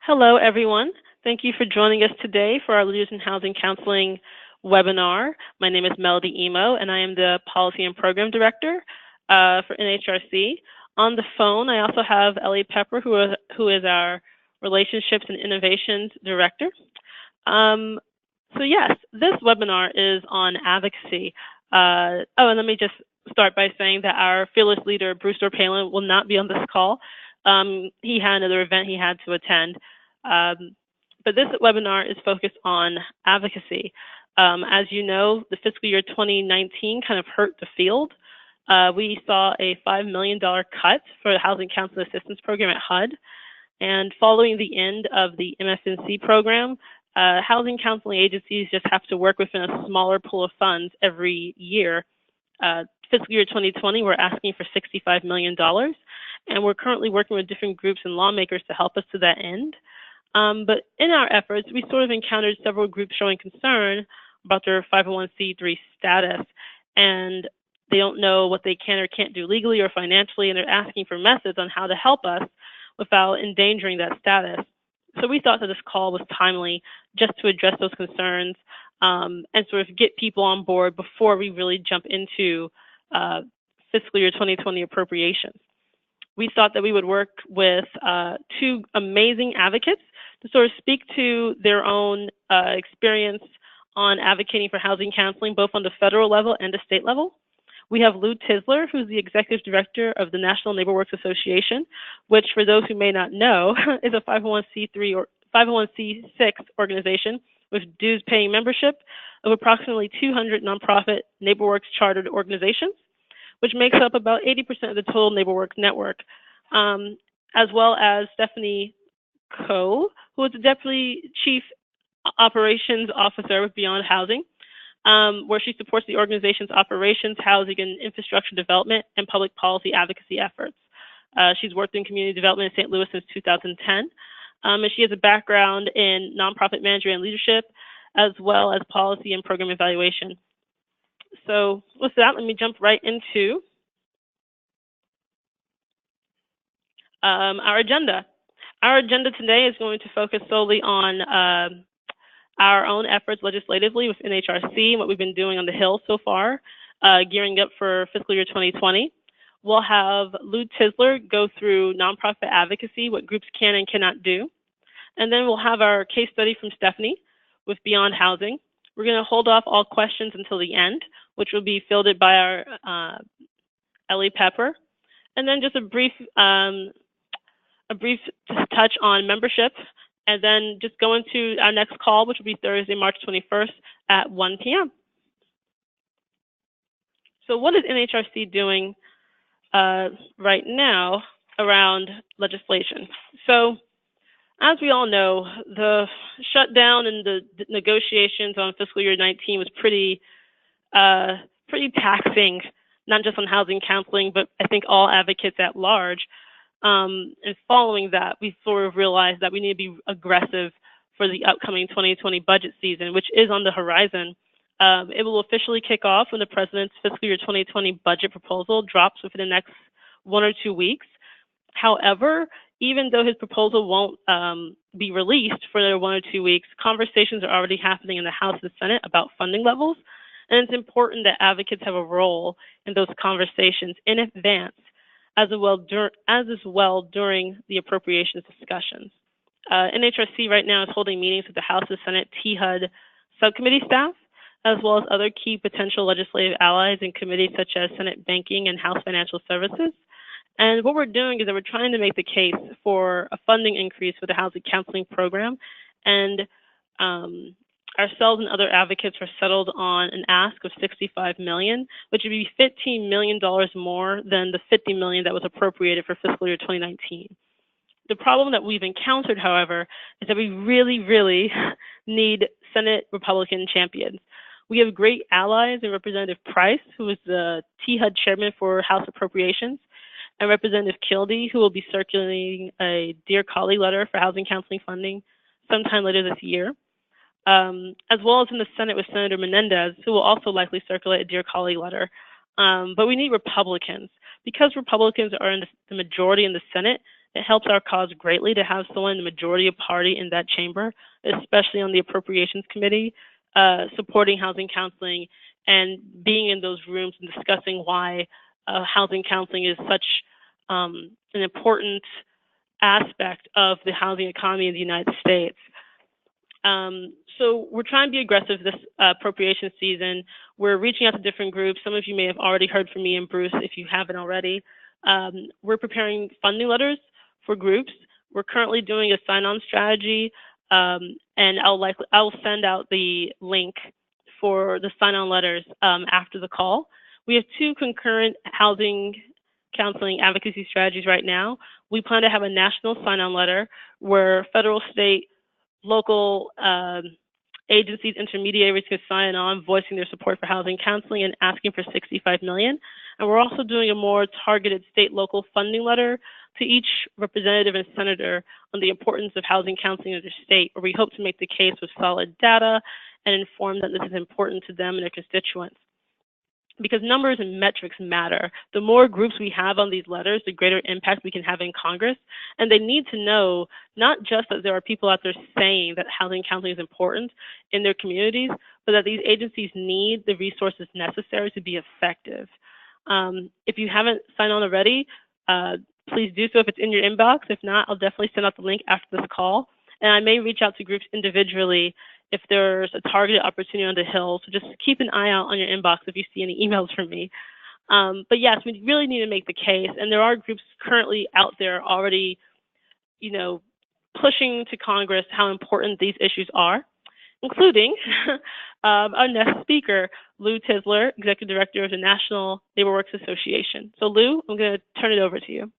Hello, everyone. Thank you for joining us today for our Leaders in Housing Counseling webinar. My name is Melody Emo, and I am the Policy and Program Director for NHRC. On the phone, I also have Ellie Pepper, who is our Relationships and Innovations Director. So yes, this webinar is on advocacy. And let me just start by saying that our fearless leader, Brewster Palin, will not be on this call. He had another event he had to attend. But this webinar is focused on advocacy. As you know, the fiscal year 2019 kind of hurt the field. We saw a $5 million cut for the Housing Counseling Assistance Program at HUD. And following the end of the MFNC program, housing counseling agencies just have to work within a smaller pool of funds every year. Fiscal year 2020, we're asking for $65 million, and we're currently working with different groups and lawmakers to help us to that end. But in our efforts, we sort of encountered several groups showing concern about their 501c3 status, and they don't know what they can or can't do legally or financially, and they're asking for methods on how to help us without endangering that status. So we thought that this call was timely just to address those concerns and sort of get people on board before we really jump into fiscal year 2020 appropriations. We thought that we would work with two amazing advocates to sort of speak to their own experience on advocating for housing counseling, both on the federal level and the state level. We have Lou Tisler, who's the Executive Director of the National NeighborWorks Association, which, for those who may not know, is a 501c3 or 501c6 organization with dues-paying membership of approximately 200 nonprofit NeighborWorks chartered organizations, which makes up about 80% of the total NeighborWorks network, as well as Stephanie Coe, who is the Deputy Chief Operations Officer with Beyond Housing, where she supports the organization's operations, housing, and infrastructure development and public policy advocacy efforts. She's worked in community development in St. Louis since 2010, and she has a background in nonprofit management and leadership, as well as policy and program evaluation. So with that, let me jump right into our agenda. Our agenda today is going to focus solely on our own efforts legislatively with NHRC and what we've been doing on the Hill so far, gearing up for fiscal year 2020. We'll have Lou Tisler go through nonprofit advocacy, what groups can and cannot do. And then we'll have our case study from Stephanie with Beyond Housing. We're going to hold off all questions until the end, which will be fielded by our Ellie Pepper. And then just a brief touch on membership, and then just go into our next call, which will be Thursday, March 21st at 1 p.m. So what is NHRC doing right now around legislation? So as we all know, the shutdown and the negotiations on fiscal year 19 was pretty taxing, not just on housing counseling, but I think all advocates at large. And following that, we sort of realized that we need to be aggressive for the upcoming 2020 budget season, which is on the horizon. It will officially kick off when the president's fiscal year 2020 budget proposal drops within the next 1 or 2 weeks. However, even though his proposal won't be released for another 1 or 2 weeks, conversations are already happening in the House and Senate about funding levels. And it's important that advocates have a role in those conversations in advance, as well during the appropriations discussions. NHRC right now is holding meetings with the House and Senate THUD subcommittee staff, as well as other key potential legislative allies in committees such as Senate Banking and House Financial Services. And what we're doing is that we're trying to make the case for a funding increase for the housing counseling program. And ourselves and other advocates were settled on an ask of $65 million, which would be $15 million more than the $50 million that was appropriated for fiscal year 2019. The problem that we've encountered, however, is that we really, really need Senate Republican champions. We have great allies in Representative Price, who is the THUD chairman for House Appropriations, and Representative Kildee, who will be circulating a Dear Colleague letter for housing counseling funding sometime later this year. As well as in the Senate with Senator Menendez, who will also likely circulate a Dear Colleague letter. But we need Republicans. Because Republicans are in the majority in the Senate, It helps our cause greatly to have someone in the majority of party in that chamber, especially on the Appropriations Committee, supporting housing counseling and being in those rooms and discussing why housing counseling is such an important aspect of the housing economy in the United States. So we're trying to be aggressive this appropriation season. We're reaching out to different groups. Some of you may have already heard from me and Bruce if you haven't already. We're preparing funding letters for groups. We're currently doing a sign-on strategy, and I'll send out the link for the sign-on letters after the call. We have 2 concurrent housing counseling advocacy strategies right now. We plan to have a national sign-on letter where federal, state, local agencies, intermediaries can sign on, voicing their support for housing counseling and asking for $65 million. And we're also doing a more targeted state local funding letter to each representative and senator on the importance of housing counseling in their state, where we hope to make the case with solid data and inform that this is important to them and their constituents. Because numbers and metrics matter. The more groups we have on these letters, the greater impact we can have in Congress. And they need to know not just that there are people out there saying that housing counseling is important in their communities, but that these agencies need the resources necessary to be effective. If you haven't signed on already, please do so if it's in your inbox. If not, I'll definitely send out the link after this call. And I may reach out to groups individually if there's a targeted opportunity on the Hill. So just keep an eye out on your inbox if you see any emails from me. But yes, we really need to make the case. And there are groups currently out there already, pushing to Congress how important these issues are, including our next speaker, Lou Tisler, Executive Director of the National Labor Works Association. So Lou, I'm going to turn it over to you.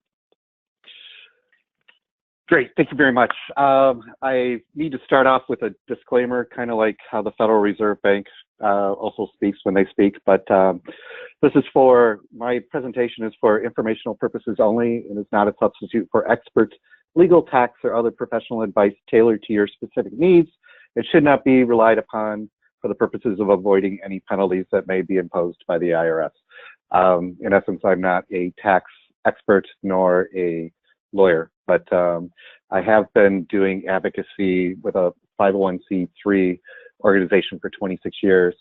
Great, thank you very much. I need to start off with a disclaimer, kind of like how the Federal Reserve Bank also speaks when they speak, but my presentation is for informational purposes only and is not a substitute for expert legal, tax, or other professional advice tailored to your specific needs. It should not be relied upon for the purposes of avoiding any penalties that may be imposed by the IRS. In essence, I'm not a tax expert nor a lawyer, but I have been doing advocacy with a 501c3 organization for 26 years,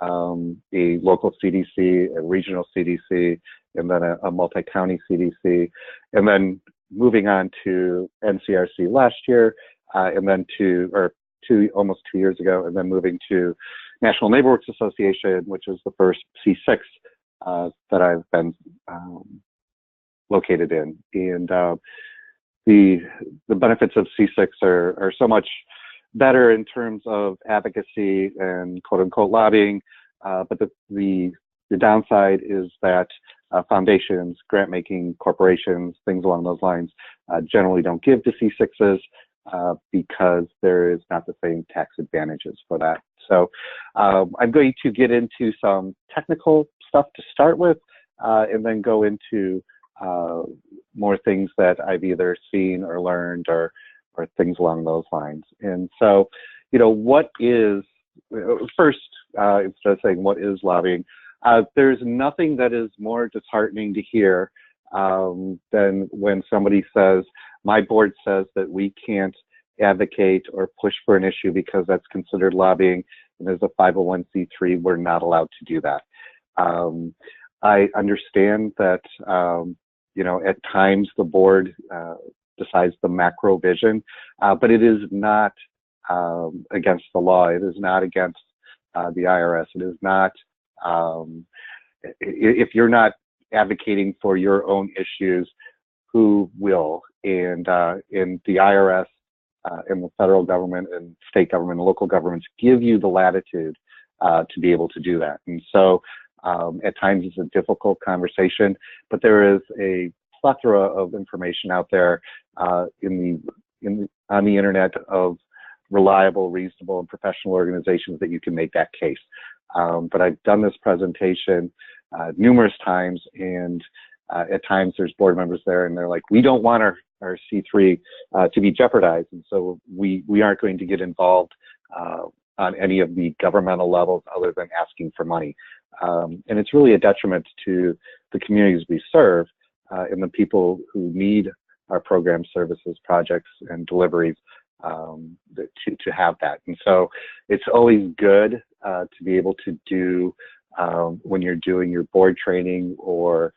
a local CDC, a regional CDC, and then a multi-county CDC, and then moving on to NCRC last year, and then almost 2 years ago, and then moving to National Labor Works Association, which is the first C6 that I've been located in. And the benefits of C6 are so much better in terms of advocacy and quote unquote lobbying, but the downside is that foundations, grant making corporations, things along those lines generally don't give to C6s because there is not the same tax advantages for that. So I'm going to get into some technical stuff to start with, and then go into more things that I've either seen or learned or things along those lines. And so, what is, first, instead of saying what is lobbying, there's nothing that is more disheartening to hear than when somebody says, my board says that we can't advocate or push for an issue because that's considered lobbying, and as a 501c3, we're not allowed to do that. I understand that, at times the board decides the macro vision, but it is not against the law. It is not against the IRS. It is not, if you're not advocating for your own issues, who will? And the IRS and the federal government and state government and local governments give you the latitude to be able to do that. And so at times it's a difficult conversation, but there is a plethora of information out there on the internet of reliable, reasonable, and professional organizations that you can make that case. But I've done this presentation numerous times, and at times there's board members there and they're like, we don't want our C3 to be jeopardized, and so we aren't going to get involved on any of the governmental levels other than asking for money. And it's really a detriment to the communities we serve and the people who need our programs, services, projects, and deliveries to have that. And so it's always good to be able to do when you're doing your board training or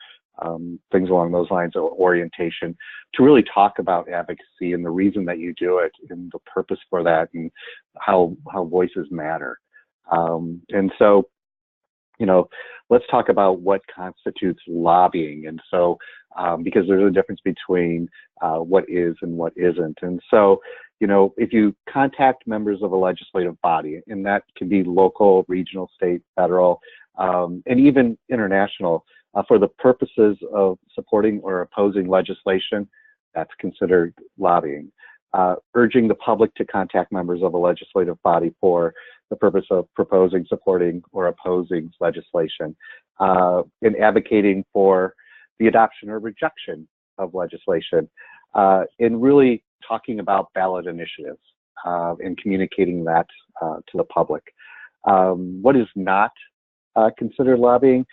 things along those lines, or orientation, to really talk about advocacy and the reason that you do it and the purpose for that and how voices matter. And so, let's talk about what constitutes lobbying. And so, because there's a difference between what is and what isn't. And so, if you contact members of a legislative body, and that can be local, regional, state, federal, and even international, for the purposes of supporting or opposing legislation, that's considered lobbying. Urging the public to contact members of a legislative body for the purpose of proposing, supporting, or opposing legislation, and advocating for the adoption or rejection of legislation, and really talking about ballot initiatives and communicating that to the public. What is not considered lobbying?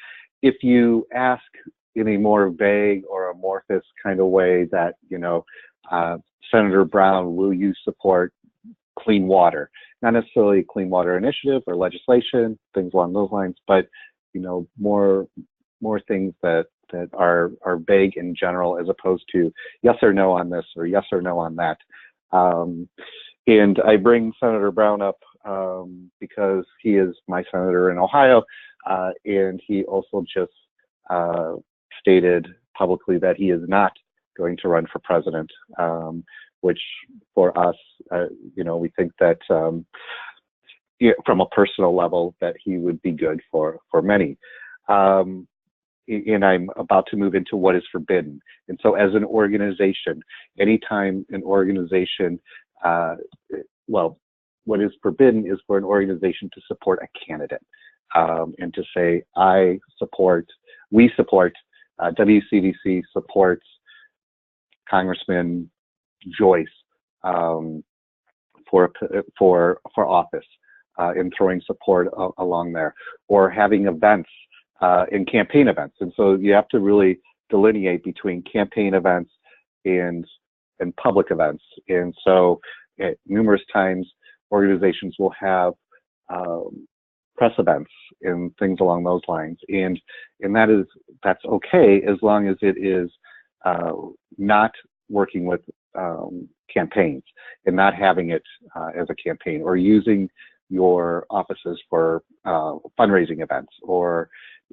If you ask in a more vague or amorphous kind of way that, Senator Brown, will you support clean water? Not necessarily a clean water initiative or legislation, things along those lines, but, more things that are vague in general, as opposed to yes or no on this or yes or no on that. And I bring Senator Brown up because he is my senator in Ohio, and he also just stated publicly that he is not going to run for president, which for us, we think that from a personal level that he would be good for many. And I'm about to move into what is forbidden. And so as an organization, anytime an organization, what is forbidden is for an organization to support a candidate, and to say, we support, WCDC supports Congressman Joyce for office, and throwing support along there, or having events in campaign events. And so you have to really delineate between campaign events and public events. And so numerous times organizations will have press events and things along those lines. And that's okay, as long as it is not working with campaigns and not having it as a campaign, or using your offices for fundraising events, or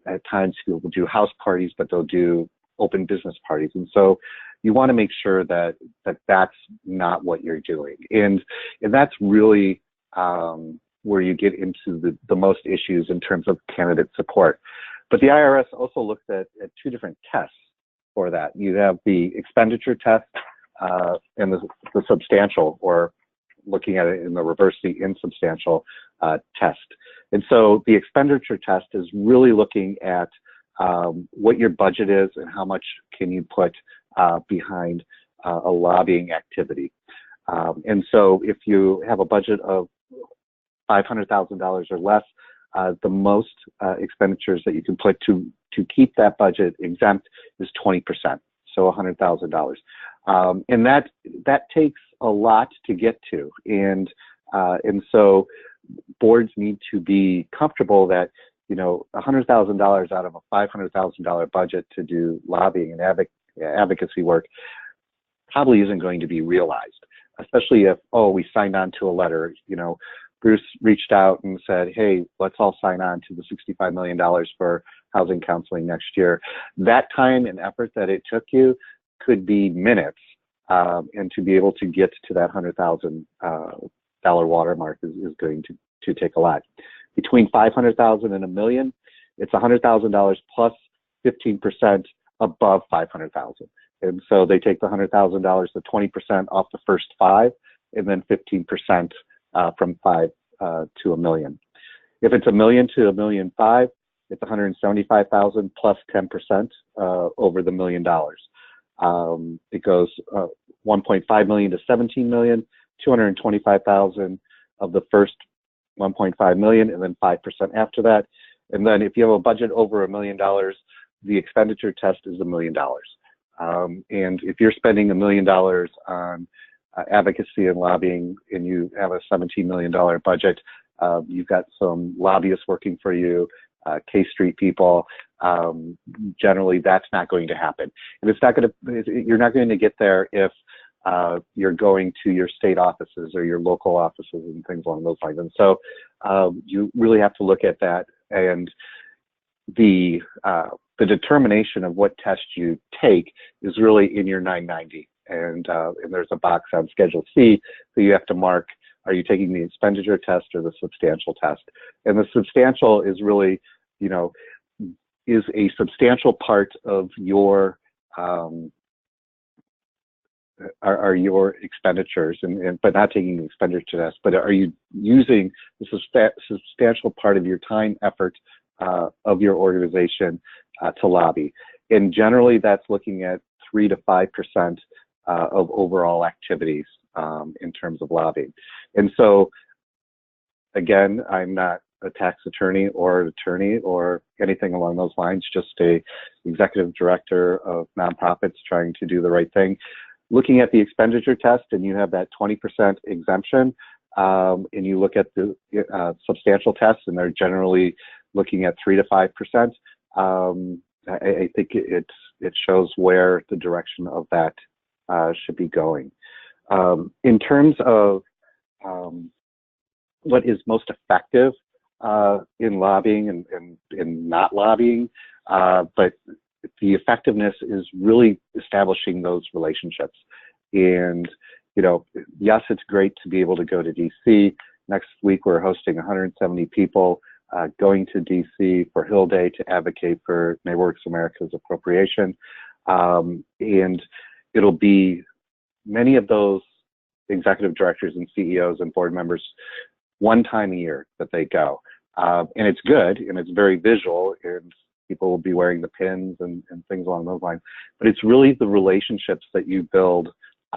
at times people will do house parties, but they'll do open business parties. And so you want to make sure that that's not what you're doing. And that's really where you get into the most issues in terms of candidate support. But the IRS also looks at two different tests for that. You have the expenditure test and the substantial, or looking at it in the reverse, the insubstantial test. And so the expenditure test is really looking at what your budget is and how much can you put behind a lobbying activity. And so if you have a budget of $500,000 or less, the most expenditures that you can put to keep that budget exempt is 20%, so $100,000. And that takes a lot to get to. And so boards need to be comfortable that, $100,000 out of a $500,000 budget to do lobbying and advocacy work probably isn't going to be realized, especially if, we signed on to a letter. Bruce reached out and said, hey, let's all sign on to the $65 million for housing counseling next year. That time and effort that it took you could be minutes, and to be able to get to that $100,000 watermark is going to take a lot. Between $500,000 and $1 million, it's $100,000 plus 15% above $500,000. And so they take the $100,000, the 20% off the first $5, and then 15% from $5 to $1 million. If it's $1 million to $1.5 million, it's $175,000 plus 10% over the $1 million. It goes 1.5 million to 17 million, 225,000 of the first 1.5 million, and then 5% after that. And then if you have a budget over $1 million, the expenditure test is $1 million. And if you're spending $1 million on advocacy and lobbying, and you have a $17 million budget, you've got some lobbyists working for you, K Street people. Generally, that's not going to happen, and it's not going to. You're not going to get there if you're going to your state offices or your local offices and things along those lines. And so, you really have to look at that, and the determination of what test you take is really in your 990, and there's a box on Schedule C that you have to mark. Are you taking the expenditure test or the substantial test? And the substantial is really, you know, is a substantial part of your are your expenditures, but not taking the expenditure test. But are you using the substantial part of your time, effort of your organization to lobby? And generally, that's looking at 3 to 5% of overall activities in terms of lobbying. And so, again, I'm not a tax attorney or an attorney or anything along those lines, just a executive director of nonprofits trying to do the right thing. Looking at the expenditure test, and you have that 20% exemption, and you look at the substantial tests, and they're generally looking at 3 to 5%. I think it shows where the direction of that should be going. In terms of what is most effective in lobbying and not lobbying, but the effectiveness is really establishing those relationships. And, you know, yes, it's great to be able to go to DC. Next week, we're hosting 170 people going to DC for Hill Day to advocate for NeighborWorks America's appropriation. And it'll be many of those executive directors and CEOs and board members one time a year that they go. And it's good, and it's very visual, and people will be wearing the pins and things along those lines. But it's really the relationships that you build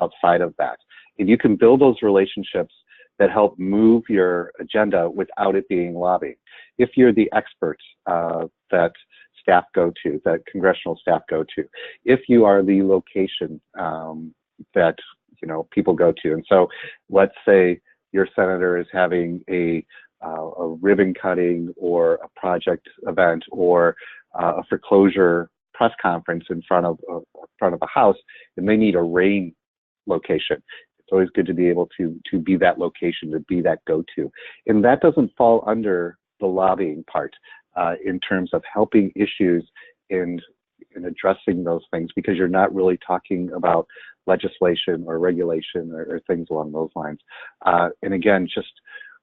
outside of that. If you can build those relationships that help move your agenda without it being lobbying. If you're the expert that staff go to, that congressional staff go to, if you are the location that, you know, people go to. And so let's say your senator is having a ribbon cutting or a project event or a foreclosure press conference in front of a house, and they need a rain location. It's always good to be able to be that location, to be that go-to. And that doesn't fall under the lobbying part in terms of helping issues and addressing those things, because you're not really talking about legislation or regulation or things along those lines. And again, just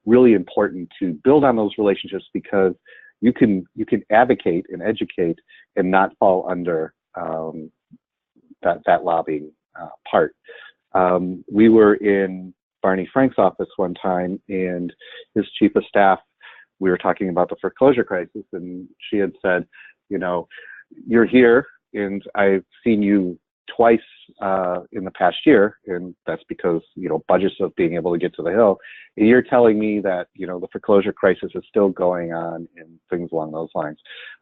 really important to build on those relationships, because you can advocate and educate and not fall under that lobbying part. We were in Barney Frank's office one time, and his chief of staff, we were talking about the foreclosure crisis, and she had said, you know, you're here, and I've seen you twice in the past year, and that's because, you know, budgets of being able to get to the Hill. And you're telling me that, you know, the foreclosure crisis is still going on and things along those lines.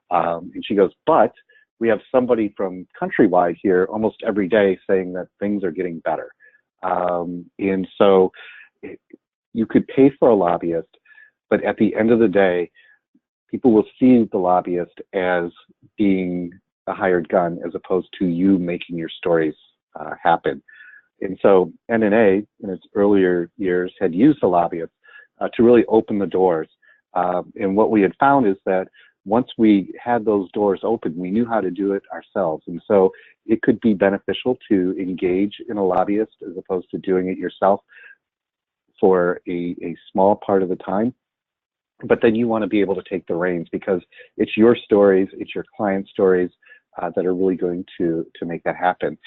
And she goes, but we have somebody from Countrywide here almost every day saying that things are getting better. And so you could pay for a lobbyist, but at the end of the day, people will see the lobbyist as being a hired gun as opposed to you making your stories happen. And so NNA in its earlier years had used the lobbyists to really open the doors. And what we had found is that once we had those doors open, we knew how to do it ourselves. And so it could be beneficial to engage in a lobbyist as opposed to doing it yourself for a small part of the time. But then you want to be able to take the reins, because it's your stories, it's your client stories that are really going to make that happen.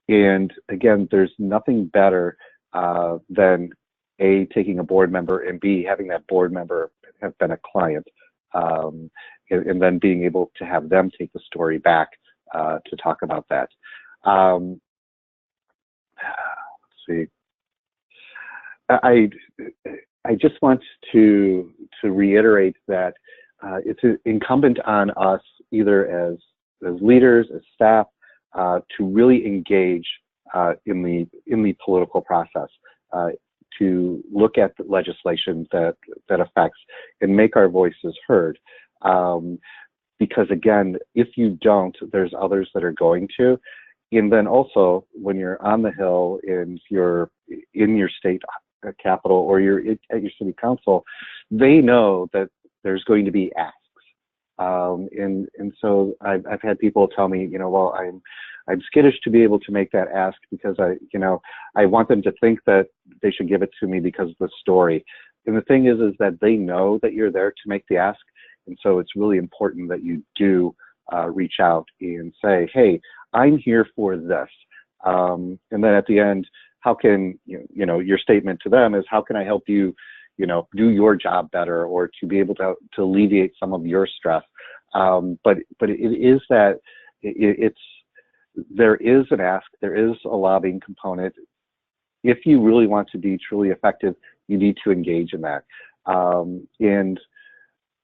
And again, there's nothing better than A, taking a board member, and B, having that board member have been a client, and then being able to have them take the story back to talk about that. Let's see. I just want to reiterate that it's incumbent on us, either as leaders, as staff, to really engage in the political process, to look at the legislation that affects and make our voices heard. Because again, if you don't, there's others that are going to. And then also, when you're on the Hill and you're in your state capital or you're at your city council, they know that there's going to be asks. And so I've had people tell me, well, I'm skittish to be able to make that ask because I want them to think that they should give it to me because of the story. And the thing is that they know that you're there to make the ask. And so it's really important that you do reach out and say, hey, I'm here for this. And then at the end, how can, your statement to them is, how can I help you, do your job better, or to be able to alleviate some of your stress. But it is that there is an ask, there is a lobbying component. If you really want to be truly effective, you need to engage in that. And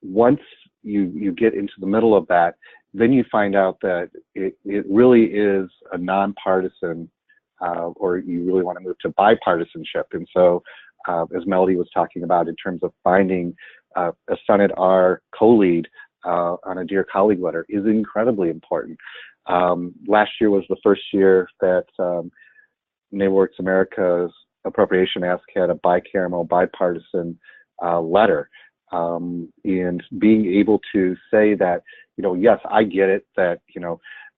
once you get into the middle of that, then you find out that it really is a nonpartisan, or you really want to move to bipartisanship. And so, as Melody was talking about, in terms of finding a Senate R co-lead on a Dear Colleague letter is incredibly important. Last year was the first year that NeighborWorks America's appropriation ask had a bicameral, bipartisan letter. And being able to say that, yes, I get it that,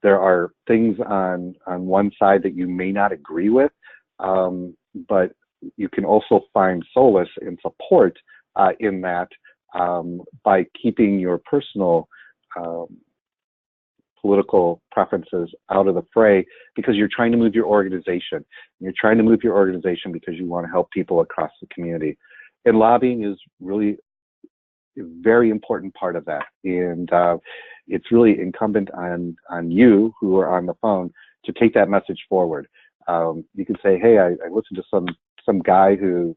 there are things on one side that you may not agree with, but you can also find solace and support in that by keeping your personal political preferences out of the fray, because you're trying to move your organization. You're trying to move your organization because you want to help people across the community. And lobbying is really a very important part of that. And it's really incumbent on you who are on the phone to take that message forward. You can say, hey, I listened to some guy who,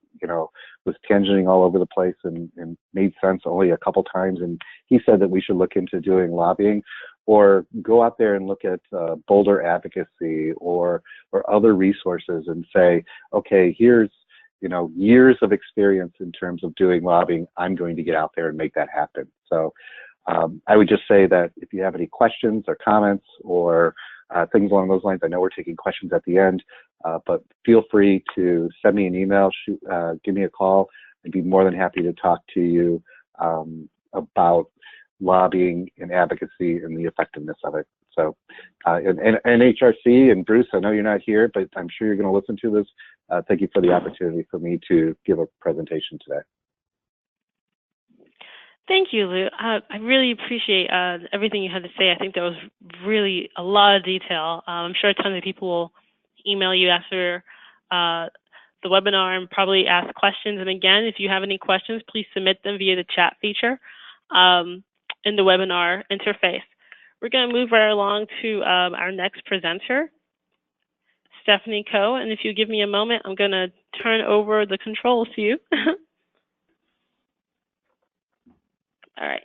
was tangenting all over the place and made sense only a couple times, and he said that we should look into doing lobbying. Or go out there and look at Boulder Advocacy or other resources and say, okay, here's years of experience in terms of doing lobbying. I'm going to get out there and make that happen. So I would just say that if you have any questions or comments or things along those lines, I know we're taking questions at the end, but feel free to send me an email, give me a call. I'd be more than happy to talk to you about lobbying and advocacy and the effectiveness of it. So, and NHRC and Bruce, I know you're not here, but I'm sure you're going to listen to this. Thank you for the opportunity for me to give a presentation today. Thank you, Lou. I really appreciate everything you had to say. I think there was really a lot of detail. I'm sure tons of people will email you after the webinar and probably ask questions. And again, if you have any questions, please submit them via the chat feature in the webinar interface. We're going to move right along to our next presenter, Stephanie Coe. And if you give me a moment, I'm going to turn over the controls to you. All right.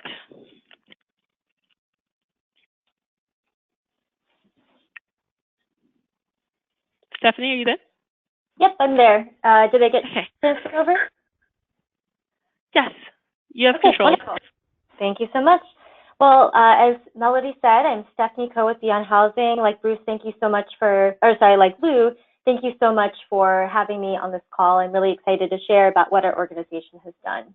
Stephanie, are you there? Yep, I'm there. Did I get transferred over? Yes, you have control. Wonderful. Thank you so much. Well, as Melody said, I'm Stephanie Coe with Beyond Housing. Like Bruce, thank you so much like Lou, thank you so much for having me on this call. I'm really excited to share about what our organization has done.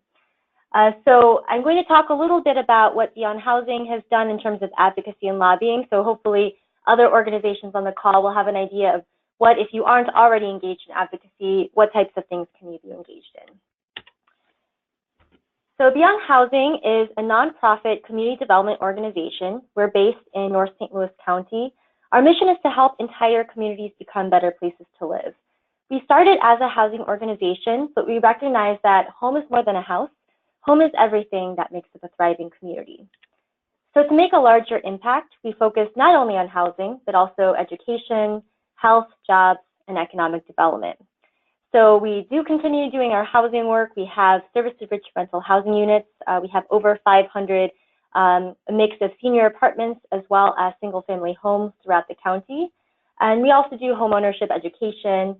So I'm going to talk a little bit about what Beyond Housing has done in terms of advocacy and lobbying. So hopefully other organizations on the call will have an idea of what, if you aren't already engaged in advocacy, what types of things can you be engaged in? So Beyond Housing is a nonprofit community development organization. We're based in North St. Louis County. Our mission is to help entire communities become better places to live. We started as a housing organization, but we recognize that home is more than a house. Home is everything that makes up a thriving community. So to make a larger impact, we focus not only on housing, but also education, health, jobs, and economic development. So we do continue doing our housing work. We have service-rich rental housing units. We have over 500 a mix of senior apartments as well as single-family homes throughout the county. And we also do homeownership education.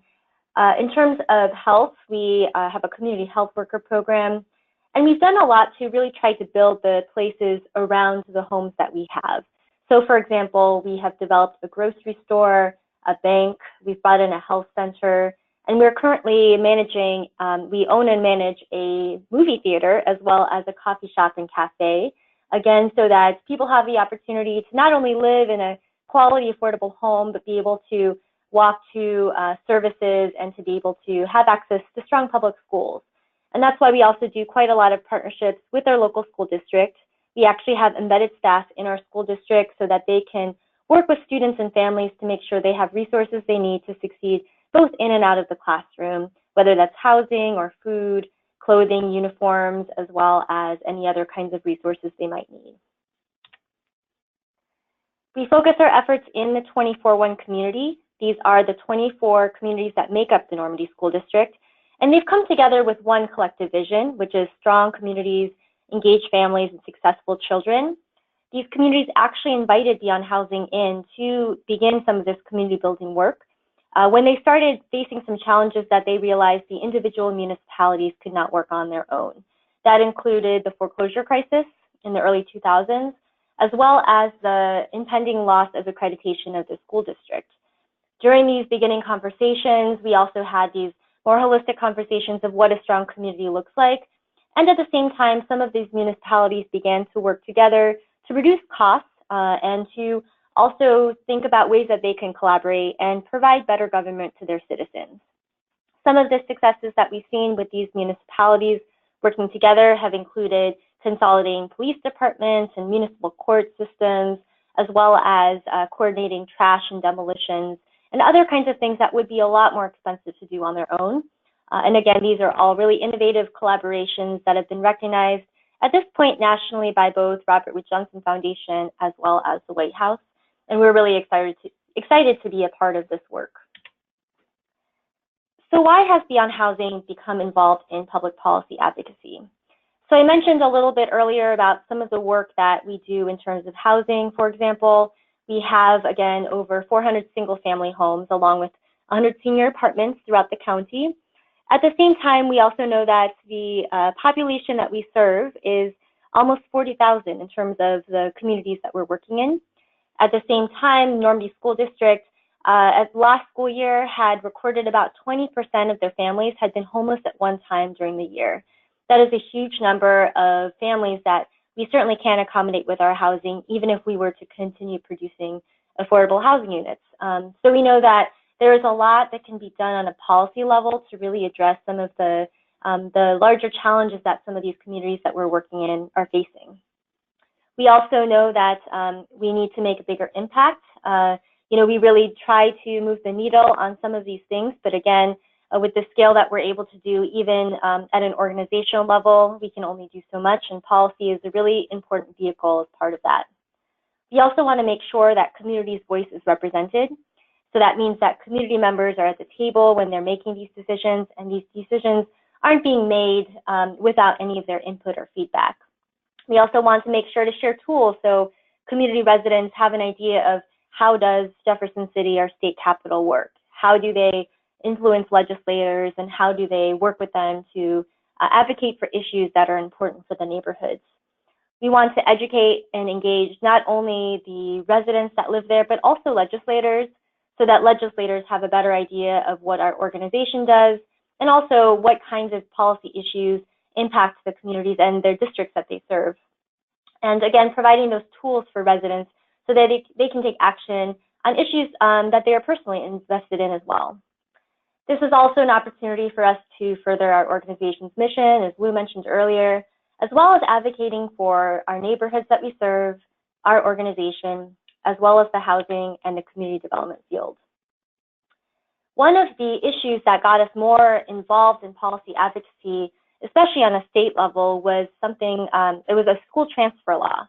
In terms of health, we have a community health worker program, and we've done a lot to really try to build the places around the homes that we have. So for example, we have developed a grocery store, a bank, we've brought in a health center, and we're currently managing, we own and manage a movie theater as well as a coffee shop and cafe, again, so that people have the opportunity to not only live in a quality, affordable home, but be able to walk to services and to be able to have access to strong public schools. And that's why we also do quite a lot of partnerships with our local school district. We actually have embedded staff in our school district so that they can work with students and families to make sure they have resources they need to succeed both in and out of the classroom, whether that's housing or food, clothing, uniforms, as well as any other kinds of resources they might need. We focus our efforts in the 24-1 community. These are the 24 communities that make up the Normandy School District. And they've come together with one collective vision, which is strong communities, engaged families, and successful children. These communities actually invited Beyond Housing in to begin some of this community building work when they started facing some challenges that they realized the individual municipalities could not work on their own. That included the foreclosure crisis in the early 2000s, as well as the impending loss of accreditation of the school district. During these beginning conversations, we also had these more holistic conversations of what a strong community looks like. And at the same time, some of these municipalities began to work together to reduce costs and to also think about ways that they can collaborate and provide better government to their citizens. Some of the successes that we've seen with these municipalities working together have included consolidating police departments and municipal court systems, as well as coordinating trash and demolitions and other kinds of things that would be a lot more expensive to do on their own. And again, these are all really innovative collaborations that have been recognized at this point nationally by both Robert Wood Johnson Foundation as well as the White House. And we're really excited to be a part of this work. So why has Beyond Housing become involved in public policy advocacy? So I mentioned a little bit earlier about some of the work that we do in terms of housing. For example, we have, again, over 400 single-family homes along with 100 senior apartments throughout the county. At the same time, we also know that the population that we serve is almost 40,000 in terms of the communities that we're working in. At the same time, Normandy School District, as last school year, had recorded about 20% of their families had been homeless at one time during the year. That is a huge number of families that we certainly can't accommodate with our housing, even if we were to continue producing affordable housing units. So we know that there is a lot that can be done on a policy level to really address some of the larger challenges that some of these communities that we're working in are facing. We also know that we need to make a bigger impact. We really try to move the needle on some of these things, but again, with the scale that we're able to do, even at an organizational level, we can only do so much, and policy is a really important vehicle as part of that. We also want to make sure that community's voice is represented. So that means that community members are at the table when they're making these decisions, and these decisions aren't being made without any of their input or feedback. We also want to make sure to share tools so community residents have an idea of how does Jefferson City, our state capital, work? How do they influence legislators, and how do they work with them to advocate for issues that are important for the neighborhoods? We want to educate and engage not only the residents that live there, but also legislators, so that legislators have a better idea of what our organization does, and also what kinds of policy issues impact the communities and their districts that they serve. And again, providing those tools for residents so that they can take action on issues that they are personally invested in as well. This is also an opportunity for us to further our organization's mission, as Lou mentioned earlier, as well as advocating for our neighborhoods that we serve, our organization, as well as the housing and the community development field. One of the issues that got us more involved in policy advocacy, especially on a state level, was something, it was a school transfer law.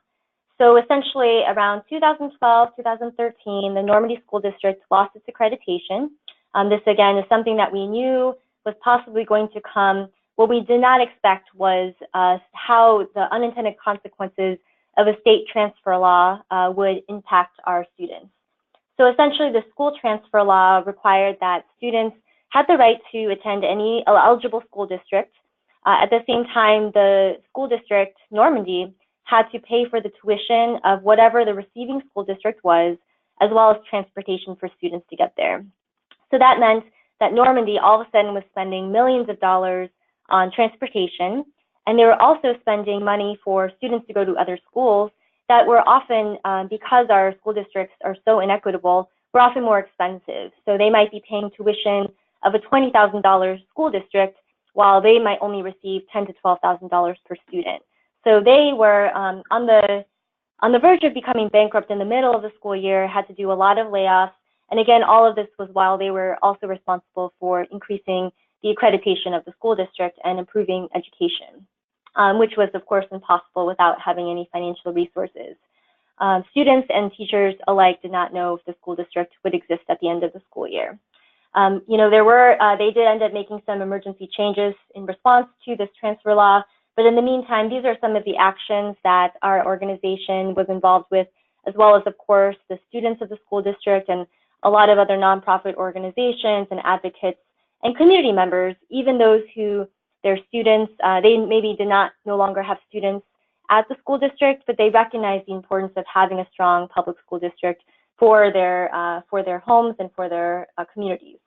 So essentially around 2012, 2013, the Normandy School District lost its accreditation. This again is something that we knew was possibly going to come. What we did not expect was how the unintended consequences of a state transfer law would impact our students. So essentially, the school transfer law required that students had the right to attend any eligible school district. At the same time, the school district, Normandy, had to pay for the tuition of whatever the receiving school district was, as well as transportation for students to get there. So that meant that Normandy all of a sudden was spending millions of dollars on transportation, and they were also spending money for students to go to other schools that were often, because our school districts are so inequitable, were often more expensive. So they might be paying tuition of a $20,000 school district, while they might only receive $10,000 to $12,000 per student. So they were on the verge of becoming bankrupt in the middle of the school year, had to do a lot of layoffs. And again, all of this was while they were also responsible for increasing the accreditation of the school district and improving education, which was, of course, impossible without having any financial resources. Students and teachers alike did not know if the school district would exist at the end of the school year. They did end up making some emergency changes in response to this transfer law, but in the meantime, these are some of the actions that our organization was involved with, as well as, of course, the students of the school district and a lot of other nonprofit organizations and advocates and community members, even those who their students, they maybe no longer have students at the school district, but they recognize the importance of having a strong public school district for their homes and for their communities.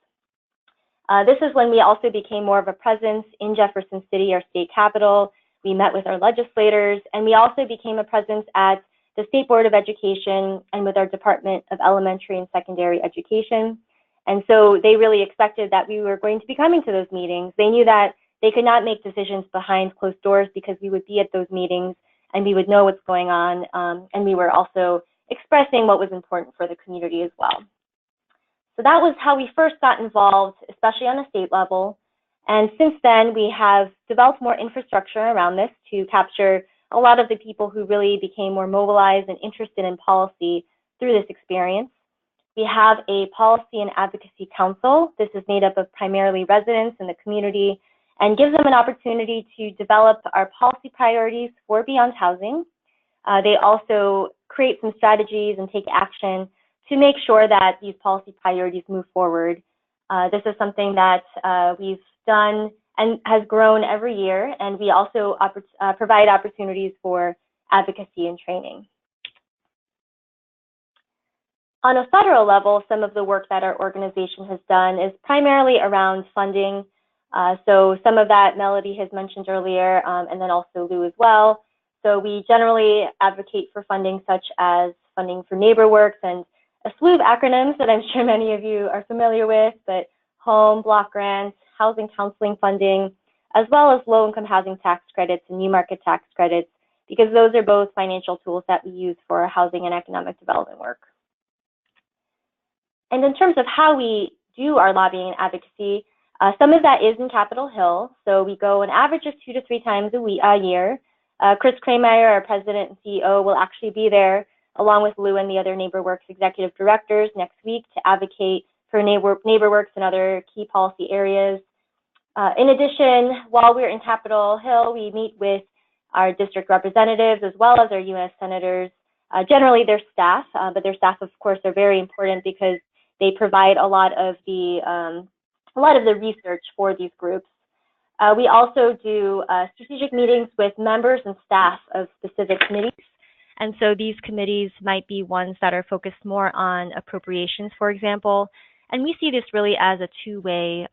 This is when we also became more of a presence in Jefferson City, our state capital. We met with our legislators, and we also became a presence at the State Board of Education and with our Department of Elementary and Secondary Education. And so they really expected that we were going to be coming to those meetings. They knew that they could not make decisions behind closed doors because we would be at those meetings and we would know what's going on. And we were also expressing what was important for the community as well. So that was how we first got involved, especially on a state level. And since then, we have developed more infrastructure around this to capture a lot of the people who really became more mobilized and interested in policy through this experience. We have a policy and advocacy council. This is made up of primarily residents in the community and gives them an opportunity to develop our policy priorities for Beyond Housing. They also create some strategies and take action to make sure that these policy priorities move forward. This is something that we've done and has grown every year, and we also provide opportunities for advocacy and training. On a federal level, some of the work that our organization has done is primarily around funding. So some of that Melody has mentioned earlier, and then also Lou as well. So we generally advocate for funding such as funding for NeighborWorks and a slew of acronyms that I'm sure many of you are familiar with, but home, block grants, housing counseling funding, as well as low-income housing tax credits and new market tax credits, because those are both financial tools that we use for our housing and economic development work. And in terms of how we do our lobbying and advocacy, some of that is in Capitol Hill. So we go an average of 2 to 3 times a year. Chris Kremeyer, our president and CEO, will actually be there along with Lou and the other NeighborWorks executive directors next week to advocate for NeighborWorks and other key policy areas. In addition, while we're in Capitol Hill, we meet with our district representatives as well as our U.S. senators, generally their staff, but their staff, of course, are very important because they provide a lot of the research for these groups. We also do strategic meetings with members and staff of specific committees. And so these committees might be ones that are focused more on appropriations, for example. And we see this really as a two-way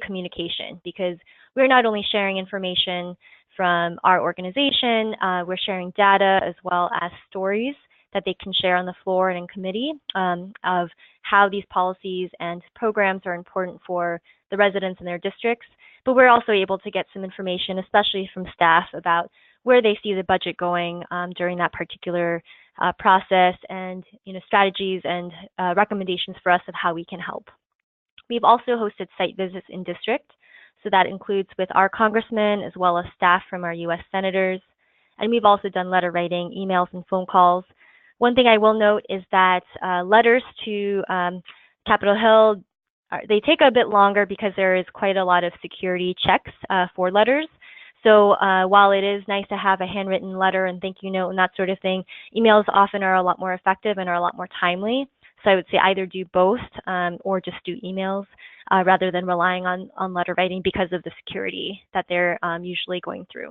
communication, because we're not only sharing information from our organization, we're sharing data as well as stories that they can share on the floor and in committee of how these policies and programs are important for the residents in their districts. But we're also able to get some information, especially from staff, about where they see the budget going during that particular process, and strategies and recommendations for us of how we can help. We've also hosted site visits in district, so that includes with our congressmen as well as staff from our U.S. senators. And we've also done letter writing, emails, and phone calls. One thing I will note is that letters to Capitol Hill, they take a bit longer because there is quite a lot of security checks for letters. So while it is nice to have a handwritten letter and thank you note and that sort of thing, emails often are a lot more effective and are a lot more timely. So I would say either do both or just do emails rather than relying on letter writing because of the security that they're usually going through.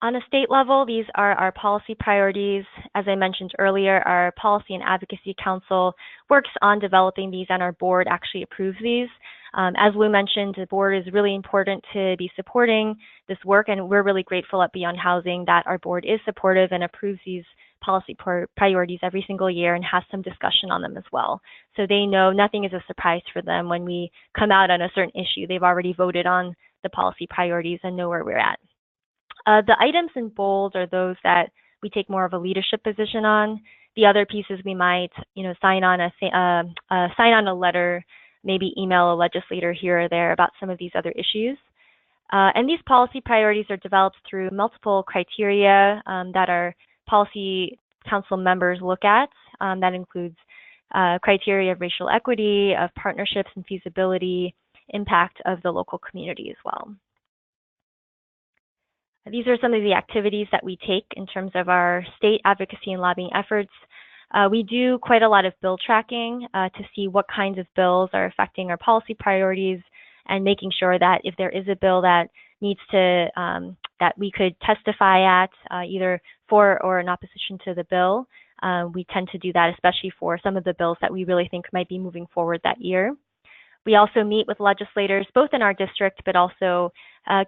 On a state level, these are our policy priorities. As I mentioned earlier, our Policy and Advocacy Council works on developing these and our board actually approves these. As Lou mentioned, the board is really important to be supporting this work, and we're really grateful at Beyond Housing that our board is supportive and approves these policy priorities every single year and has some discussion on them as well. So they know nothing is a surprise for them when we come out on a certain issue. They've already voted on the policy priorities and know where we're at. The items in bold are those that we take more of a leadership position on. The other pieces we might, sign on a letter, maybe email a legislator here or there about some of these other issues. And these policy priorities are developed through multiple criteria that our policy council members look at. That includes criteria of racial equity, of partnerships and feasibility, impact of the local community as well. These are some of the activities that we take in terms of our state advocacy and lobbying efforts. We do quite a lot of bill tracking to see what kinds of bills are affecting our policy priorities and making sure that if there is a bill that needs to, that we could testify at either for or in opposition to the bill, we tend to do that, especially for some of the bills that we really think might be moving forward that year. We also meet with legislators, both in our district, but also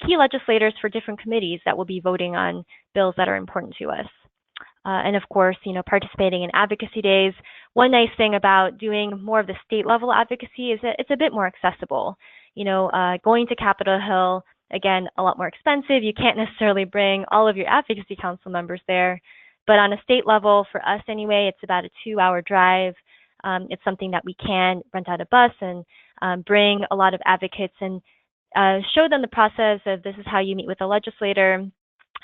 key legislators for different committees that will be voting on bills that are important to us. And of course, participating in advocacy days. One nice thing about doing more of the state level advocacy is that it's a bit more accessible. Going to Capitol Hill, again, a lot more expensive. You can't necessarily bring all of your advocacy council members there. But on a state level, for us anyway, it's about a 2-hour drive. It's something that we can rent out a bus and bring a lot of advocates and show them the process of this is how you meet with a legislator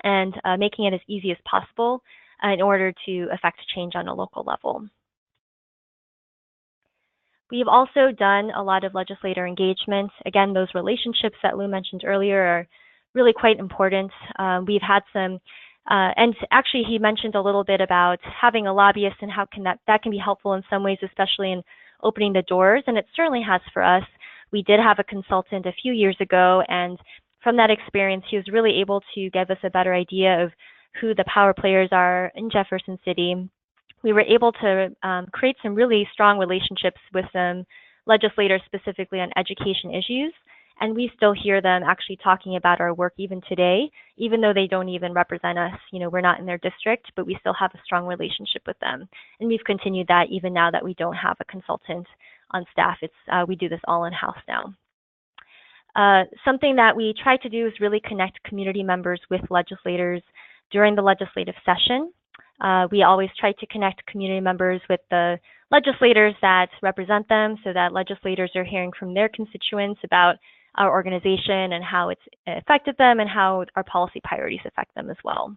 and making it as easy as possible in order to affect change on a local level. We've also done a lot of legislator engagement. Again, those relationships that Lou mentioned earlier are really quite important. We've had some, and actually he mentioned a little bit about having a lobbyist and how that can be helpful in some ways, especially in opening the doors, and it certainly has for us. We did have a consultant a few years ago, and from that experience, he was really able to give us a better idea of who the power players are in Jefferson City. We were able to create some really strong relationships with some legislators specifically on education issues, and we still hear them actually talking about our work even today, even though they don't even represent us. We're not in their district, but we still have a strong relationship with them. And we've continued that even now that we don't have a consultant on staff. We do this all in-house now. Something that we try to do is really connect community members with legislators during the legislative session. We always try to connect community members with the legislators that represent them so that legislators are hearing from their constituents about our organization and how it's affected them and how our policy priorities affect them as well.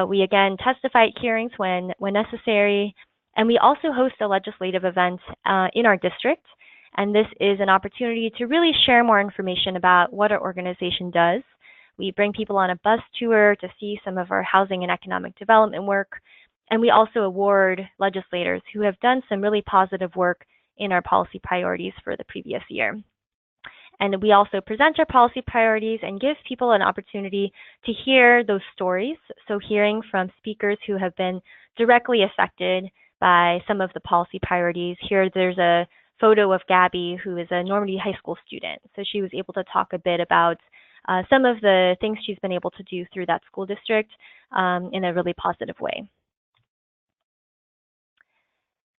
We again testify at hearings when necessary, and we also host a legislative event in our district. And this is an opportunity to really share more information about what our organization does. We bring people on a bus tour to see some of our housing and economic development work. And we also award legislators who have done some really positive work in our policy priorities for the previous year. And we also present our policy priorities and give people an opportunity to hear those stories. So hearing from speakers who have been directly affected by some of the policy priorities. Here there's a photo of Gabby, who is a Normandy High School student. So she was able to talk a bit about some of the things she's been able to do through that school district in a really positive way.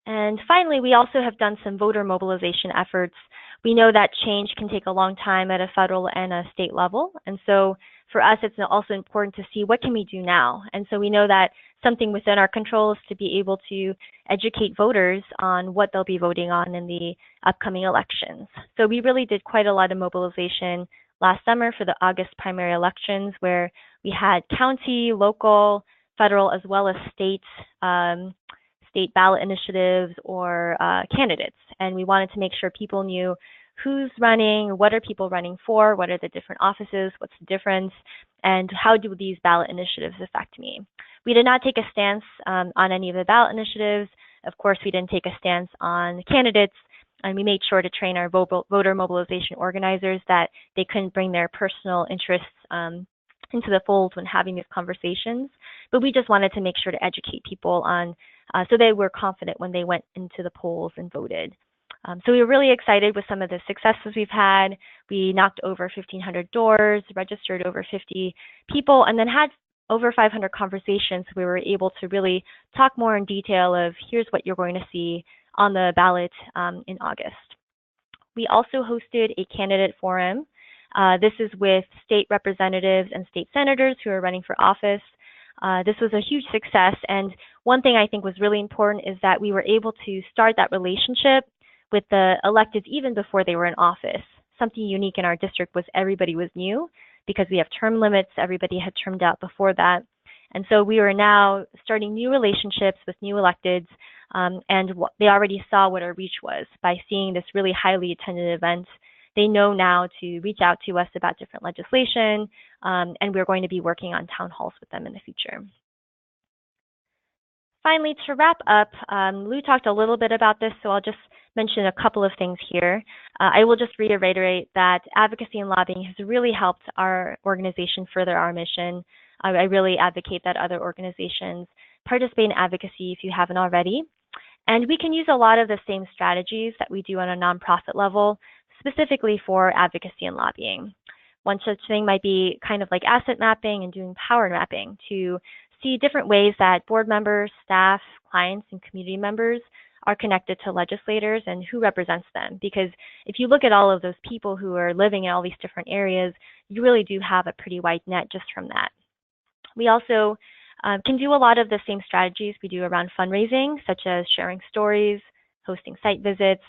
And finally, we also have done some voter mobilization efforts. We know that change can take a long time at a federal and a state level. And so for us, it's also important to see what can we do now. And so we know that something within our control is to be able to educate voters on what they'll be voting on in the upcoming elections. So we really did quite a lot of mobilization last summer for the August primary elections, where we had county, local, federal, as well as state ballot initiatives or candidates. And we wanted to make sure people knew who's running, what are people running for, what are the different offices, what's the difference, and how do these ballot initiatives affect me? We did not take a stance on any of the ballot initiatives. Of course, we didn't take a stance on candidates, and we made sure to train our voter mobilization organizers that they couldn't bring their personal interests into the fold when having these conversations. But we just wanted to make sure to educate people on, so they were confident when they went into the polls and voted. So we were really excited with some of the successes we've had. We knocked over 1,500 doors, registered over 50 people, and then had over 500 conversations. We were able to really talk more in detail of here's what you're going to see on the ballot in August. We also hosted a candidate forum. This is with state representatives and state senators who are running for office. This was a huge success, and one thing I think was really important is that we were able to start that relationship with the electeds even before they were in office. Something unique in our district was everybody was new because we have term limits. Everybody had termed out before that. And so we were now starting new relationships with new electeds, and they already saw what our reach was by seeing this really highly attended event. They know now to reach out to us about different legislation, and we're going to be working on town halls with them in the future. Finally, to wrap up, Lou talked a little bit about this, so I'll just mention a couple of things here. I will just reiterate that advocacy and lobbying has really helped our organization further our mission. I really advocate that other organizations participate in advocacy if you haven't already. And we can use a lot of the same strategies that we do on a nonprofit level, specifically for advocacy and lobbying. One such thing might be kind of like asset mapping and doing power mapping to see different ways that board members, staff, clients, and community members are connected to legislators and who represents them. Because if you look at all of those people who are living in all these different areas, you really do have a pretty wide net just from that. We also can do a lot of the same strategies we do around fundraising, such as sharing stories, hosting site visits,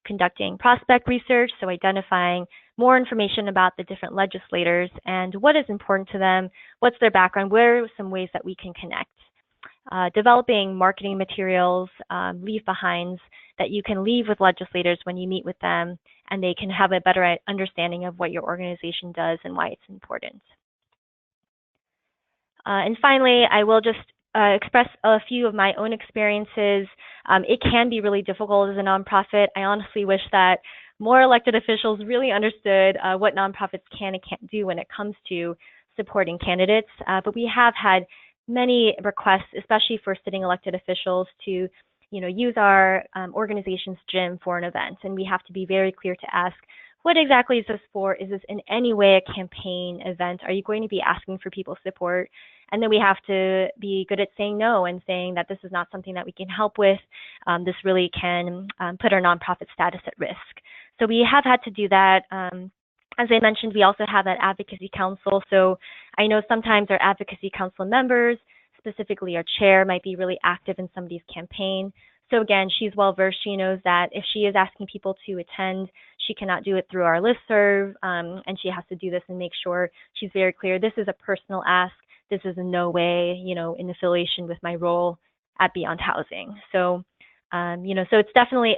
conducting prospect research, so identifying more information about the different legislators and what is important to them, what's their background, where are some ways that we can connect. Developing marketing materials, leave behinds that you can leave with legislators when you meet with them, and they can have a better understanding of what your organization does and why it's important. And finally, I will just express a few of my own experiences. It can be really difficult as a nonprofit. I honestly wish that more elected officials really understood what nonprofits can and can't do when it comes to supporting candidates. But we have had many requests, especially for sitting elected officials, to use our organization's gym for an event. And we have to be very clear to ask, what exactly is this for? Is this in any way a campaign event? Are you going to be asking for people's support? And then we have to be good at saying no and saying that this is not something that we can help with. This really can put our nonprofit status at risk. So we have had to do that. As I mentioned, we also have an advocacy council. So I know sometimes our advocacy council members, specifically our chair, might be really active in somebody's campaign. So again, she's well-versed. She knows that if she is asking people to attend, she cannot do it through our listserv, and she has to do this and make sure she's very clear. This is a personal ask. This is in no way, in affiliation with my role at Beyond Housing. So, so it's definitely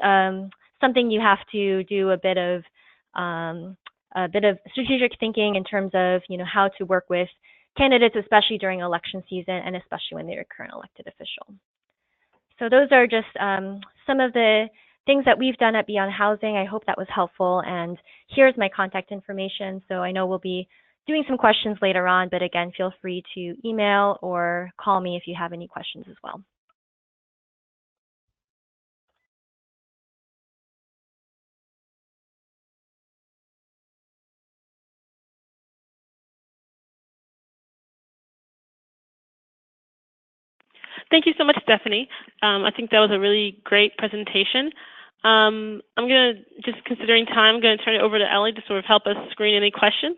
something you have to do a bit of strategic thinking in terms of, how to work with candidates, especially during election season and especially when they're a current elected official. So those are just some of the things that we've done at Beyond Housing. I hope that was helpful. And here's my contact information. So I know we'll be doing some questions later on, but again, feel free to email or call me if you have any questions as well. Thank you so much, Stephanie. I think that was a really great presentation. I'm going to, just considering time, I'm going to turn it over to Ellie to sort of help us screen any questions.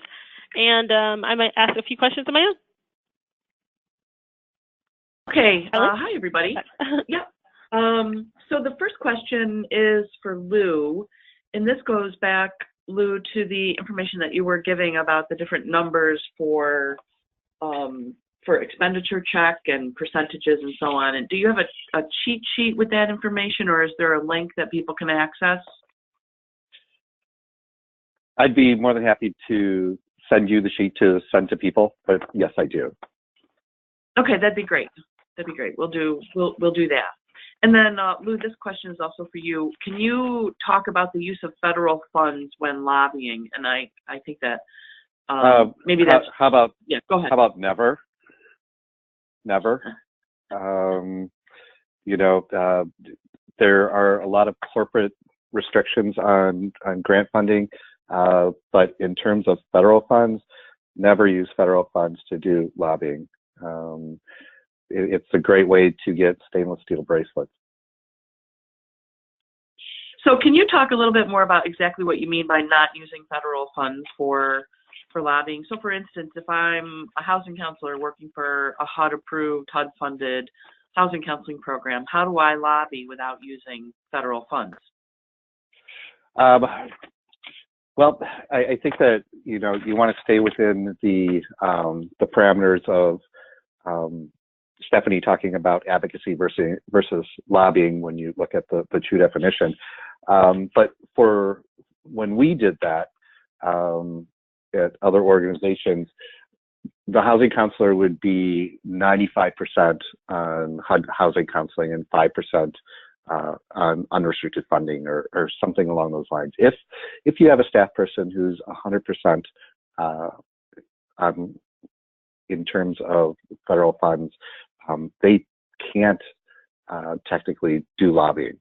And I might ask a few questions of my own. Okay. Hi, everybody. Yeah. So the first question is for Lou, and this goes back, Lou, to the information that you were giving about the different numbers for expenditure check and percentages and so on. And do you have a cheat sheet with that information, or is there a link that people can access? I'd be more than happy to send you the sheet to send to people, but yes, I do. Okay, that'd be great. That'd be great. We'll do that. And then, Lou, this question is also for you. Can you talk about the use of federal funds when lobbying? And I think that maybe that's... How about... Yeah, go ahead. How about never? Never. You know, there are a lot of corporate restrictions on grant funding, but in terms of federal funds, never use federal funds to do lobbying. It's a great way to get stainless steel bracelets. So can you talk a little bit more about exactly what you mean by not using federal funds for lobbying? So for instance, if I'm a housing counselor working for a HUD-approved, HUD-funded housing counseling program, how do I lobby without using federal funds? Well, I think that, you know, you want to stay within the parameters of Stephanie talking about advocacy versus lobbying when you look at the true definition. But for when we did that at other organizations, the housing counselor would be 95% on housing counseling and 5% on unrestricted funding or something along those lines. If you have a staff person who's 100% in terms of federal funds, they can't technically do lobbying.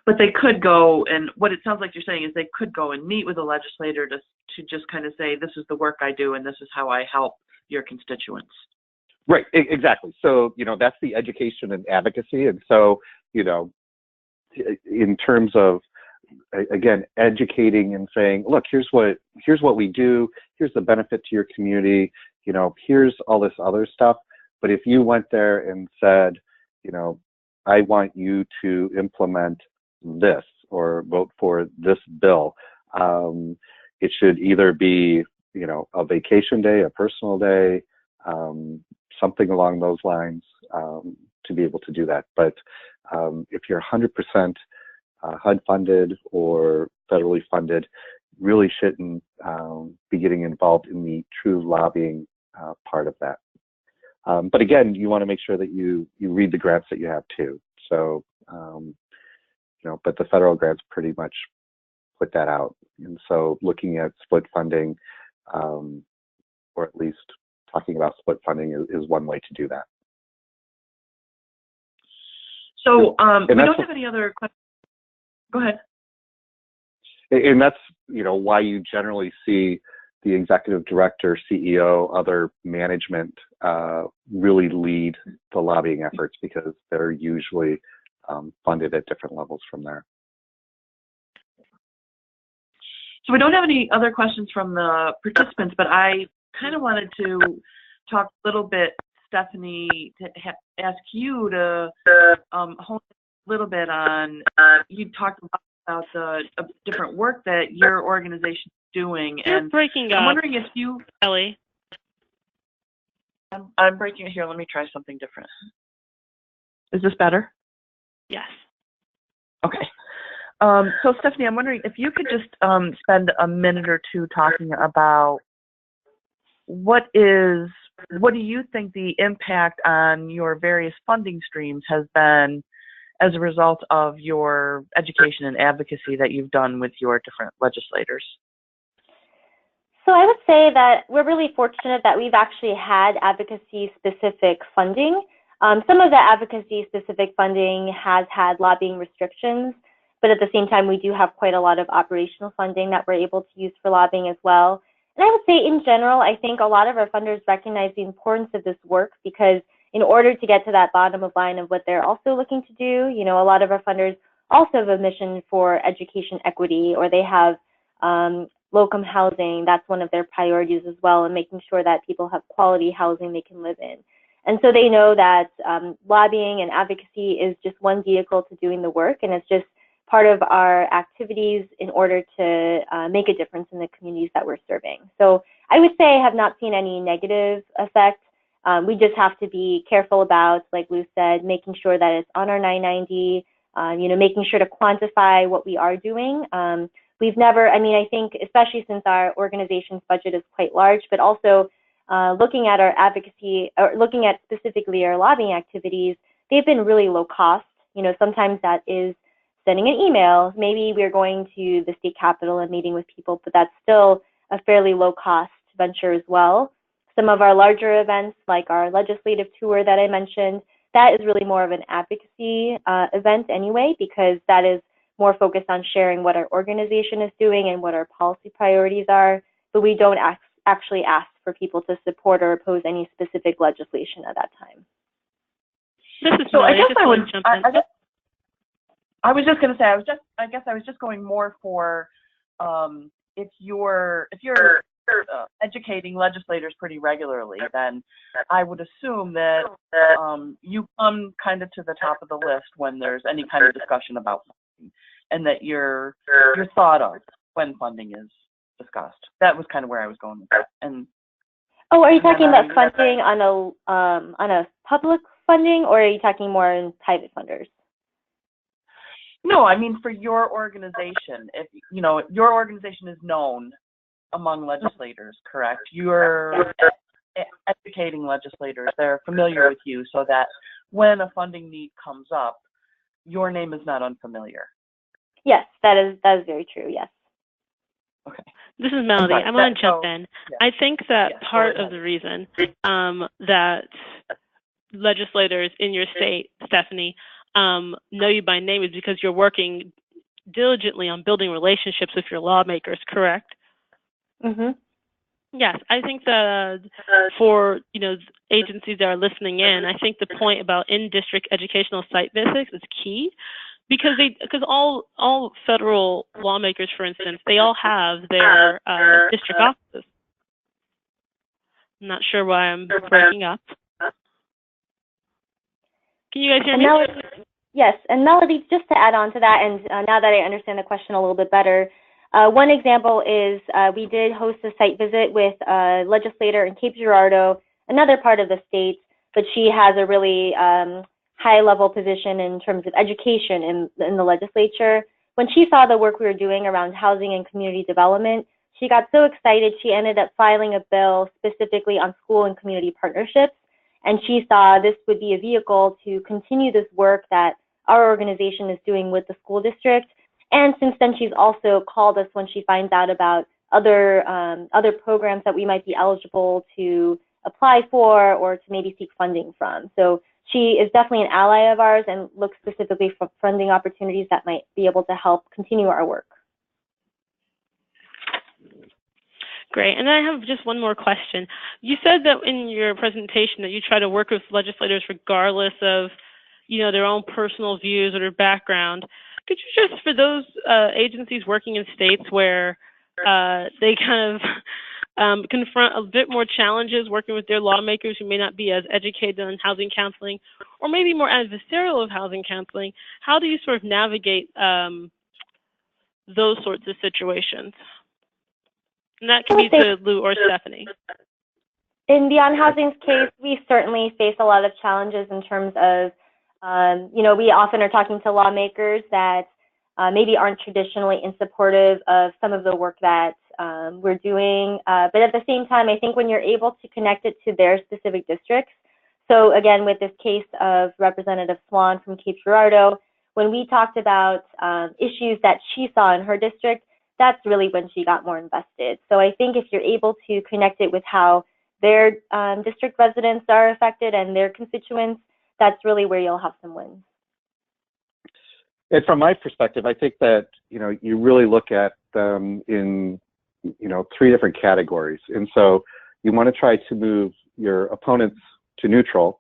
But they could go, and what it sounds like you're saying is they could go and meet with a legislator to just kind of say, this is the work I do and this is how I help your constituents. Right, exactly. So, you know, that's the education and advocacy. And so, you know, in terms of, again, educating and saying, look, here's what we do, here's the benefit to your community, you know, here's all this other stuff. But if you went there and said, you know, I want you to implement this or vote for this bill, it should either be, you know, a vacation day, a personal day, something along those lines, to be able to do that. But if you're 100% HUD funded or federally funded, really shouldn't be getting involved in the true lobbying part of that. But again, you want to make sure that you read the grants that you have too. So, you know, but the federal grants pretty much put that out. And so looking at split funding, or at least talking about split funding is one way to do that. So we don't have any other questions. Go ahead. And that's, you know, why you generally see the executive director, CEO, other management really lead the lobbying efforts, because they're usually funded at different levels from there. So we don't have any other questions from the participants, but I kind of wanted to talk a little bit, Stephanie, to ask you to hone a little bit on, you talked about the different work that your organization is doing. You're and breaking up. I'm wondering if you... Ellie. I'm breaking it here. Let me try something different. Is this better? Yes. Okay. So Stephanie, I'm wondering if you could just spend a minute or two talking about what do you think the impact on your various funding streams has been as a result of your education and advocacy that you've done with your different legislators? So I would say that we're really fortunate that we've actually had advocacy-specific funding. Some of the advocacy-specific funding has had lobbying restrictions, but at the same time, we do have quite a lot of operational funding that we're able to use for lobbying as well. And I would say in general, I think a lot of our funders recognize the importance of this work, because in order to get to that bottom of line of what they're also looking to do, you know, a lot of our funders also have a mission for education equity, or they have locum housing. That's one of their priorities as well, and making sure that people have quality housing they can live in. And so they know that lobbying and advocacy is just one vehicle to doing the work, and it's just part of our activities in order to make a difference in the communities that we're serving. So I would say I have not seen any negative effect. We just have to be careful about, like Lou said, making sure that it's on our 990 making sure to quantify what we are doing. We've never, I think, especially since our organization's budget is quite large, but also looking at our advocacy, or looking at specifically our lobbying activities, they've been really low cost. Sometimes that is sending an email. Maybe we're going to the state capitol and meeting with people, but that's still a fairly low cost venture as well. Some of our larger events, like our legislative tour that I mentioned, that is really more of an advocacy event anyway, because that is more focused on sharing what our organization is doing and what our policy priorities are, but we don't actually ask for people to support or oppose any specific legislation at that time. So I guess I was just going to say, I guess I was just going more for if you're educating legislators pretty regularly, then I would assume that you come kind of to the top of the list when there's any kind of discussion about funding, and that you're thought of when funding is discussed. That was kind of where I was going with that. And are you talking about funding on a public funding, or are you talking more in private funders? No, I mean for your organization. If your organization is known among legislators, correct? You're educating legislators. They're familiar with you, so that when a funding need comes up, your name is not unfamiliar. Yes, that is very true. Yes. Okay. This is Melody. I want to jump in. Yeah. I think that part of the reason that legislators in your state, Stephanie, know you by name is because you're working diligently on building relationships with your lawmakers, correct? Mm-hmm. Yes, I think that for agencies that are listening in, I think the point about in-district educational site visits is key, because all federal lawmakers, for instance, they all have their district offices. I'm not sure why I'm breaking up. Can you guys hear me? Yes, and Melody, just to add on to that, and now that I understand the question a little bit better, one example is we did host a site visit with a legislator in Cape Girardeau, another part of the state, but she has a really high-level position in terms of education in the legislature. When she saw the work we were doing around housing and community development, she got so excited she ended up filing a bill specifically on school and community partnerships, and she saw this would be a vehicle to continue this work that our organization is doing with the school district. And since then, she's also called us when she finds out about other programs that we might be eligible to apply for or to maybe seek funding from. So she is definitely an ally of ours and looks specifically for funding opportunities that might be able to help continue our work. Great. And I have just one more question. You said that in your presentation that you try to work with legislators regardless of, their own personal views or their background. Could you just, for those agencies working in states where they kind of confront a bit more challenges working with their lawmakers who may not be as educated on housing counseling, or maybe more adversarial of housing counseling, how do you sort of navigate those sorts of situations? And that can be to Lou or Stephanie. In the On Housing's case, we certainly face a lot of challenges in terms of, we often are talking to lawmakers that maybe aren't traditionally supportive of some of the work that we're doing. But at the same time, I think when you're able to connect it to their specific districts, so again, with this case of Representative Swan from Cape Girardeau, when we talked about issues that she saw in her district, that's really when she got more invested. So I think if you're able to connect it with how their district residents are affected and their constituents, that's really where you'll have some wins. And from my perspective, I think that, you really look at them in, 3 different categories. And so you want to try to move your opponents to neutral,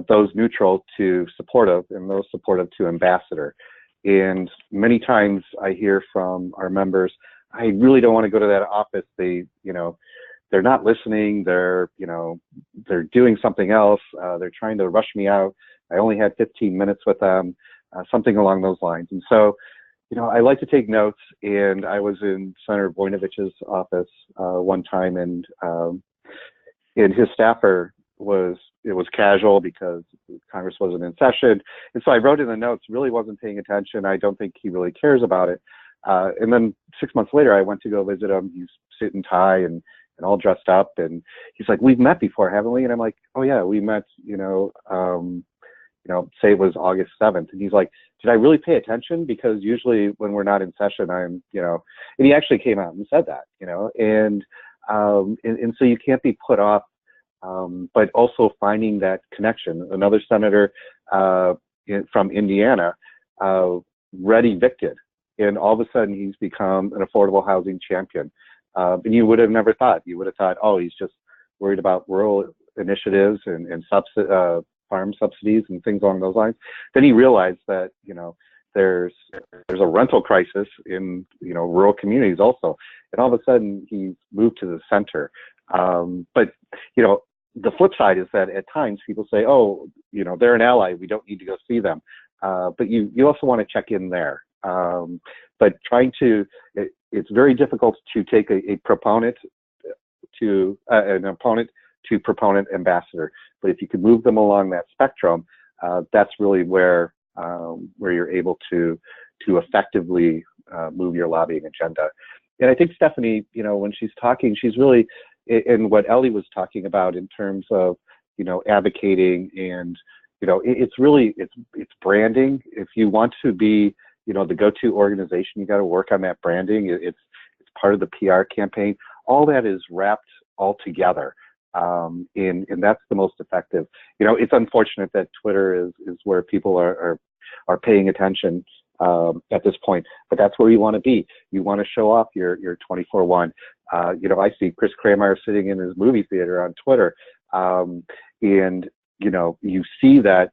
those neutral to supportive, and those supportive to ambassador. And many times I hear from our members, I really don't want to go to that office. They're not listening. They're doing something else. They're trying to rush me out. I only had 15 minutes with them, something along those lines. And so, I like to take notes, and I was in Senator Voinovich's office one time, and his staffer it was casual because Congress wasn't in session. And so I wrote in the notes, really wasn't paying attention. I don't think he really cares about it. And then 6 months later, I went to go visit him. He's suit and tie and all dressed up. And he's like, we've met before, haven't we? And I'm like, oh yeah, we met, say it was August 7th. And he's like, did I really pay attention? Because usually when we're not in session, I'm, and he actually came out and said that, and so you can't be put off, but also finding that connection. Another senator from Indiana read evicted, and all of a sudden he's become an affordable housing champion. And you would have never thought. You would have thought, oh, he's just worried about rural initiatives and farm subsidies and things along those lines. Then he realized that, there's a rental crisis in, rural communities also. And all of a sudden he's moved to the center. But, the flip side is that at times people say, oh, they're an ally, we don't need to go see them. But you also want to check in there. But it's very difficult to take a proponent to an opponent to proponent ambassador. But if you can move them along that spectrum, that's really where you're able to effectively move your lobbying agenda. And I think Stephanie, when she's talking, she's really in what Ellie was talking about in terms of, advocating and, it's branding. If you want to be, the go-to organization, you got to work on that branding. It's part of the PR campaign. All that is wrapped all together. And that's the most effective. It's unfortunate that Twitter is where people are paying attention at this point, but that's where you want to be. You want to show off your 24/1. I see Chris Kramer sitting in his movie theater on Twitter, and you see that.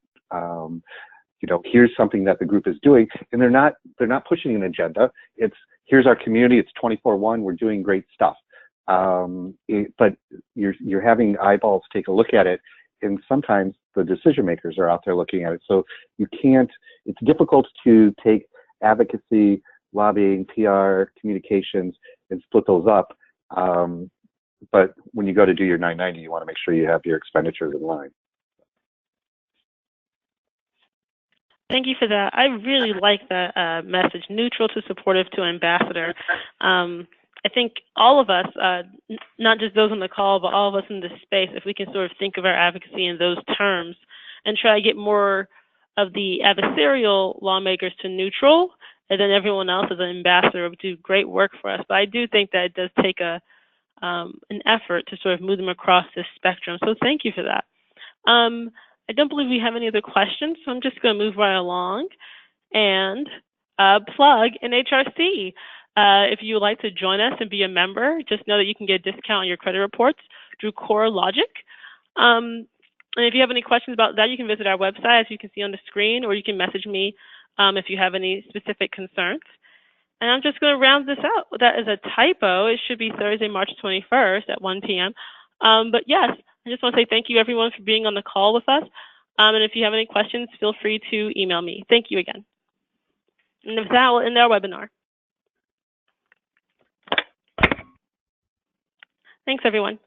Here's something that the group is doing, and they're not pushing an agenda. It's here's our community. It's 24/1. We're doing great stuff. But you're having eyeballs take a look at it, and sometimes the decision makers are out there looking at it. So you can't. It's difficult to take advocacy, lobbying, PR, communications, and split those up. But when you go to do your 990, you want to make sure you have your expenditures in line. Thank you for that. I really like that message, neutral to supportive to ambassador. I think all of us, not just those on the call, but all of us in this space, if we can sort of think of our advocacy in those terms and try to get more of the adversarial lawmakers to neutral, and then everyone else as an ambassador would do great work for us. But I do think that it does take an effort to sort of move them across this spectrum. So thank you for that. I don't believe we have any other questions, so I'm just going to move right along and plug NHRC. If you would like to join us and be a member, just know that you can get a discount on your credit reports through CoreLogic. And if you have any questions about that, you can visit our website, as you can see on the screen, or you can message me if you have any specific concerns. And I'm just going to round this out. That is a typo. It should be Thursday, March 21st at 1 p.m. But yes, I just want to say thank you, everyone, for being on the call with us. And if you have any questions, feel free to email me. Thank you again. And with that, we'll end our webinar. Thanks, everyone.